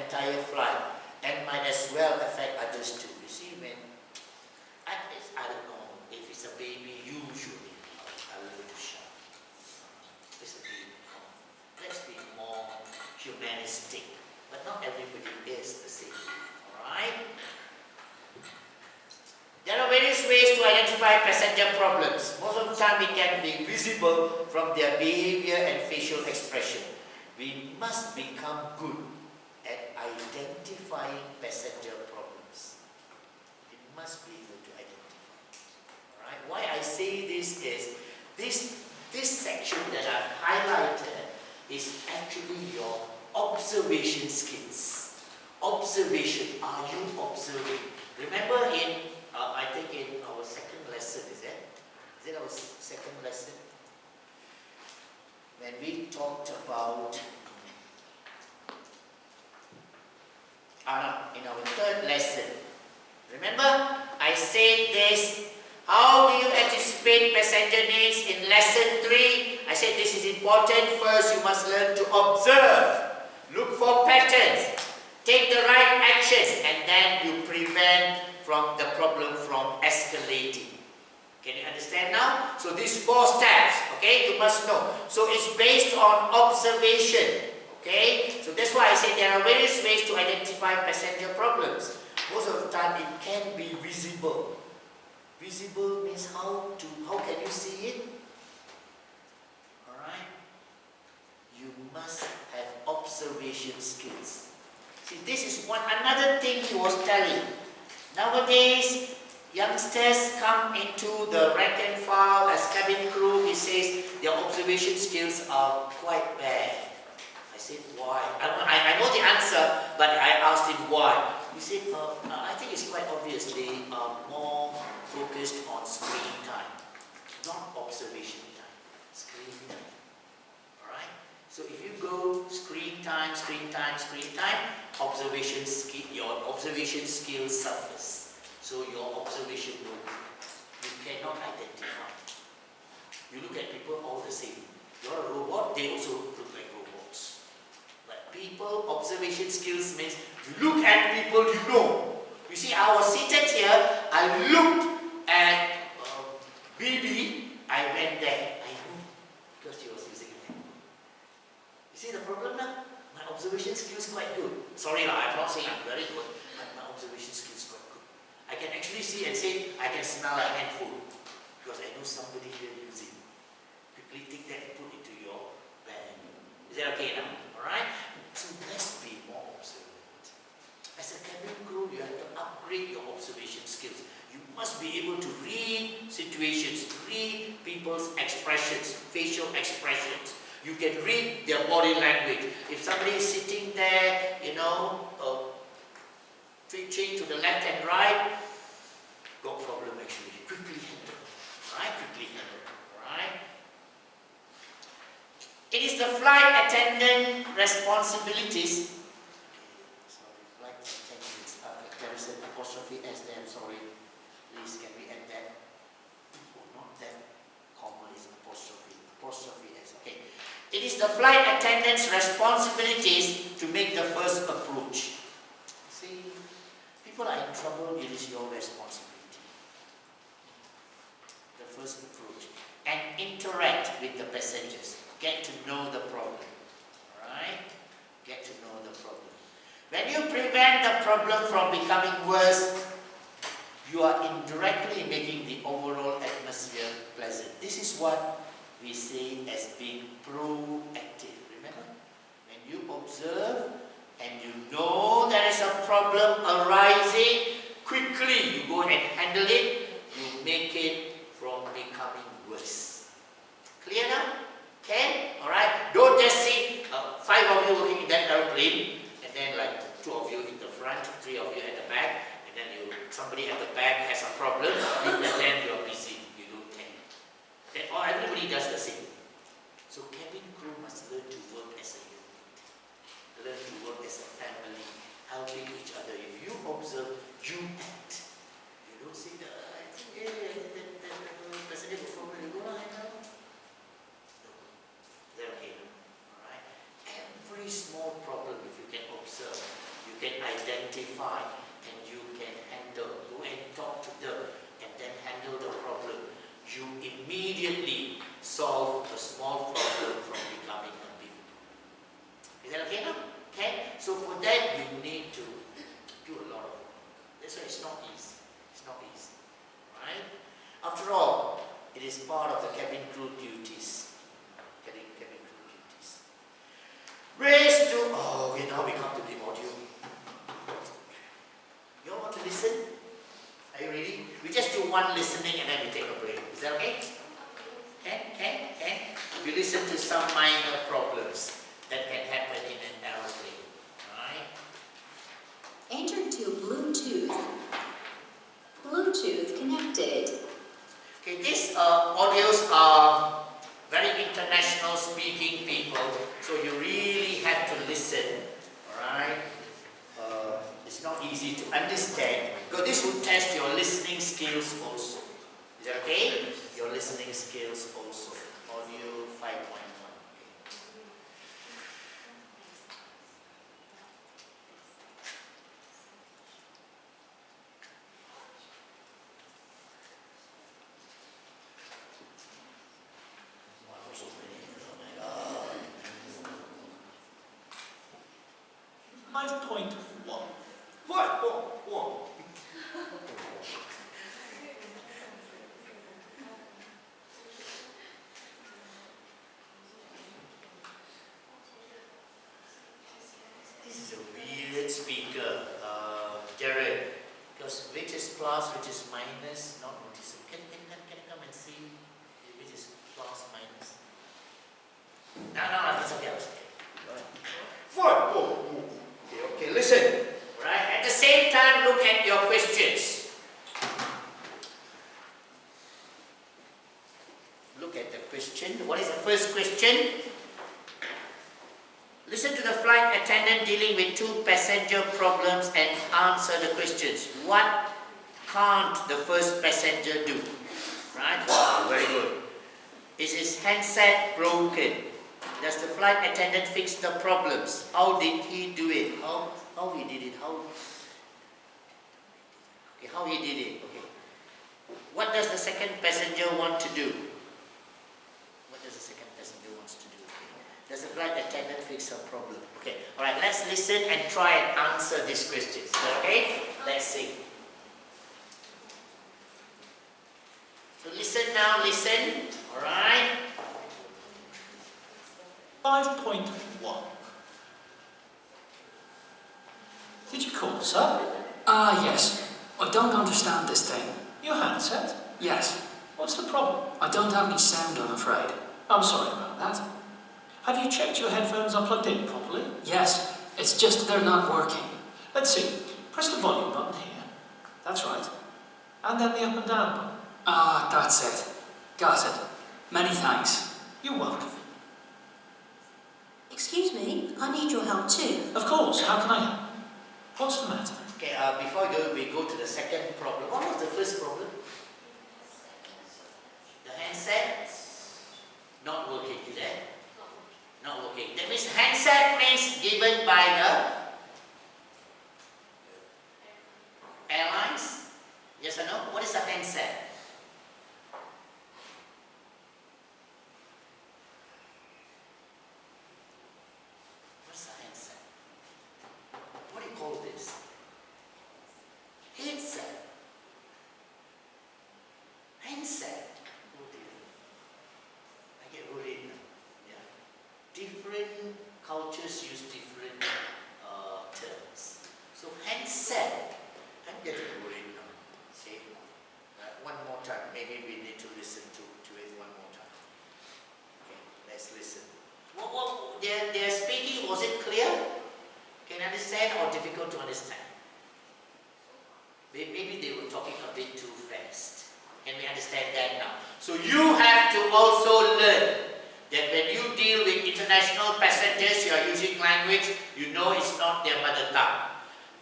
entire flight and might as well affect others too. You see, when I don't know if it's a baby, usually I will to shout. It's a baby. Let's be more humanistic, but not everybody is the same. All right. There are various ways to identify passenger problems. Most of the time it can be visible from their behavior and facial expression. We must become good at identifying passenger problems. We must be able to identify. Alright? Why I say this is, this section that I've highlighted is actually your observation skills. Observation. Are you observing? Remember I think in our second lesson, is it our second lesson? When we talked about, in our third lesson, remember I said this, how do you anticipate passenger needs in lesson 3? I said this is important. First you must learn to observe, look for patterns, take the right actions, and then you prevent from the problem from escalating. Can you understand now? So these 4 steps, okay, you must know. So it's based on observation, okay? So that's why I say there are various ways to identify passenger problems. Most of the time it can be visible. Visible means how can you see it? Alright? You must have observation skills. See, this is another thing he was telling. Nowadays, youngsters come into the rank and file as cabin crew. He says their observation skills are quite bad. I said, why? I know the answer, but I asked him why. He said, I think it's quite obvious. They are more focused on screen time, not observation time. Screen time. Alright? So if you go screen time, your observation skills suffers. So your observation you cannot identify. You look at people all the same. You're a robot, they also look like robots. But people, observation skills means you look at people you know. You see, I was seated here, I looked at Bibi, I went there. I knew because she was using a hand. You see the problem now? My observation skills quite good. Sorry, I'm not saying I'm very good, but my observation skills quite good. I can actually see and say, I can smell a handful because I know somebody here using. Quickly take that and put it into your bag. Is that okay now? Alright? So let's be more observant. As a cabin crew, you have to upgrade your observation skills. You must be able to read situations, read people's expressions, facial expressions. You can read their body language. If somebody is sitting there, twitching to the left and right, got problem actually. Quickly handle. Right? Quickly handle. Right? It is the flight attendant responsibilities. Sorry, flight attendants. There is an apostrophe S there. I'm sorry. Please, can we add that? Oh, not that. Comma is apostrophe. Apostrophe S. Okay. It is the flight attendant's responsibilities to make the first approach. See, people are in trouble, it is your responsibility. The first approach. And interact with the passengers. Get to know the problem. Alright? Get to know the problem. When you prevent the problem from becoming worse, you are indirectly making the overall atmosphere pleasant. This is what we say as being proactive. Remember? When you observe and you know there is a problem arising, quickly you go and handle it, you make it from becoming worse. Clear now? Okay? Alright? Don't just see 5 of you working in that aeroplane and then like 2 of you in the front, 3 of you at the back, and then somebody at the back has a problem, you pretend you're busy. Or everybody does the same. So cabin crew must learn to work as a unit. Learn to work as a family, helping each other. If you observe, you act. You don't say, I think, the passenger got problem, you go, I know. No. They're okay. Alright? Every small problem, if you can observe, identify and you can handle, go and talk to them and then handle the problem, you immediately solve a small problem from becoming a big. Is that okay now? Okay? So for that you need to do a lot of work. That's why it's not easy. It's not easy. Right? After all, it is part of the cabin crew duties. Cabin crew duties. Raise to, okay, now we come to the module. You all want to listen? Are you ready? We just do one listening and then we take a break. Is that okay? Okay. We listen to some minor problems that can happen in an aeroplane. Alright? Enter to Bluetooth. Bluetooth connected. Okay, these audios are very international speaking people, so you really have to listen. Alright? It's not easy to understand, because this will test your listening skills also. Is that okay? Your listening skills also. Audio 5.1. Speaker, Jared, because which is plus, which is minus, not noticeable. Can you come and see which is plus, minus? No, that's okay. Okay, listen. Right, at the same time, look at your questions. Look at the question. What is the first question? Listen to the flight attendant dealing with 2 passenger problems and answer the questions. What can't the first passenger do? Right? Wow, very good. Is his handset broken? Does the flight attendant fix the problems? How did he do it? How he did it? How he did it? Okay. What does the second passenger want to do? What does the second passenger wants to do? Does the flight attendant fix her problem? Okay, alright, let's listen and try and answer these questions. Okay? Let's see. So listen now, listen. Alright? 5.1. Did you call, sir? Yes. I don't understand this thing. Your handset? Yes. What's the problem? I don't have any sound, I'm afraid. I'm sorry about that. Have you checked your headphones are plugged in properly? Yes. It's just they're not working. Let's see. Press the volume button here. That's right. And then the up and down button. That's it. Got it. Many thanks. You're welcome. Excuse me, I need your help too. Of course. How can I help? What's the matter? Okay, before we go to the second problem. What was the first problem? The handset not working, is it? Not working. That means handset means given by the airlines? Yes or no? What is a handset? What's a handset? What do you call this? Handset. Handset. Oh dear. I get worried now. Yeah. Different cultures use different terms. So handset. I'm getting worried now. See? One more time. Maybe we need to listen to it one more time. Okay, let's listen. What their speaking, was it clear? Can you understand or difficult to understand? Maybe they were talking a bit too fast. Can we understand that now? So you have to also learn that when you deal with international passengers, you are using language, you know it's not their mother tongue.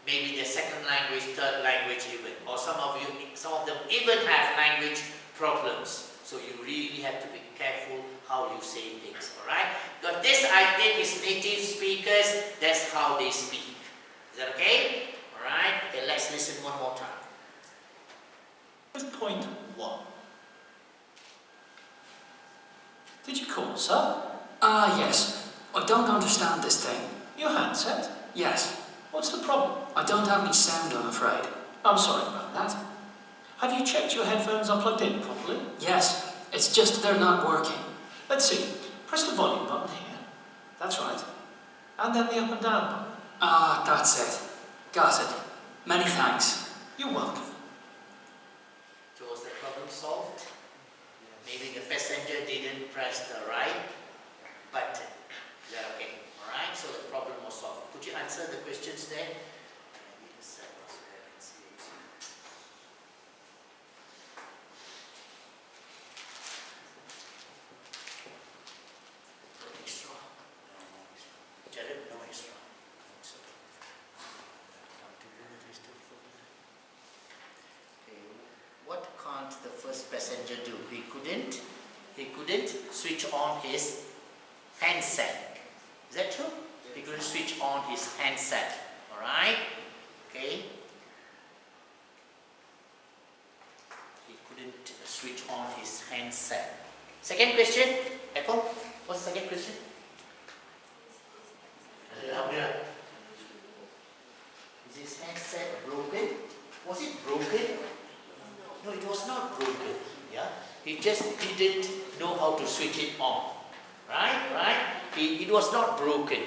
Maybe their second language, third language even. Or some of them even have language problems. So you really have to be careful how you say things, alright? Because this I think is native speakers, that's how they speak. Is that okay? Alright? Ah, yes. I don't understand this thing. Your handset? Yes. What's the problem? I don't have any sound, I'm afraid. I'm sorry about that. Have you checked your headphones are plugged in properly? Yes. It's just they're not working. Let's see. Press the volume button here. That's right. And then the up and down button. Ah, that's it. Got it. Many thanks. You're welcome. So was the problem solved? Maybe the passenger didn't press the right button. Is that okay? Alright, so the problem was solved. Could you answer the questions there? Extra? No, Jared, no extra. Okay, what can't the first passenger do? He couldn't switch on his handset. Is that true? He couldn't switch on his handset. Alright? Okay. He couldn't switch on his handset. Second question, Apple, what's the second question? Louder. Is his handset broken? Was it broken? No, it was not broken. Yeah, he just didn't know how to switch it on. Right? It was not broken.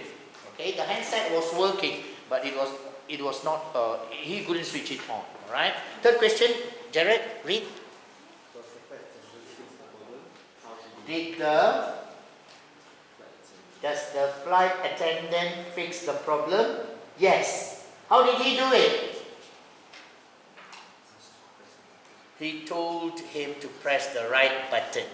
Okay, the handset was working, but it was not. He couldn't switch it on. All right. Third question, Jared, read. Does the flight attendant fix the problem? Yes. How did he do it? He told him to press the right button.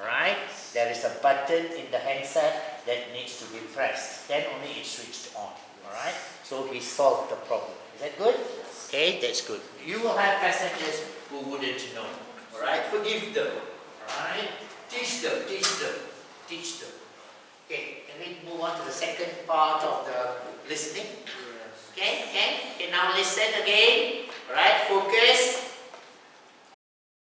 Alright? There is a button in the handset that needs to be pressed. Then only it switched on. Alright? So he solved the problem. Is that good? Okay, that's good. You will have passengers who wouldn't know. Alright? Forgive them. Alright? Teach them. Okay, can we move on to the second part of the listening? Okay, now listen again. Alright, focus.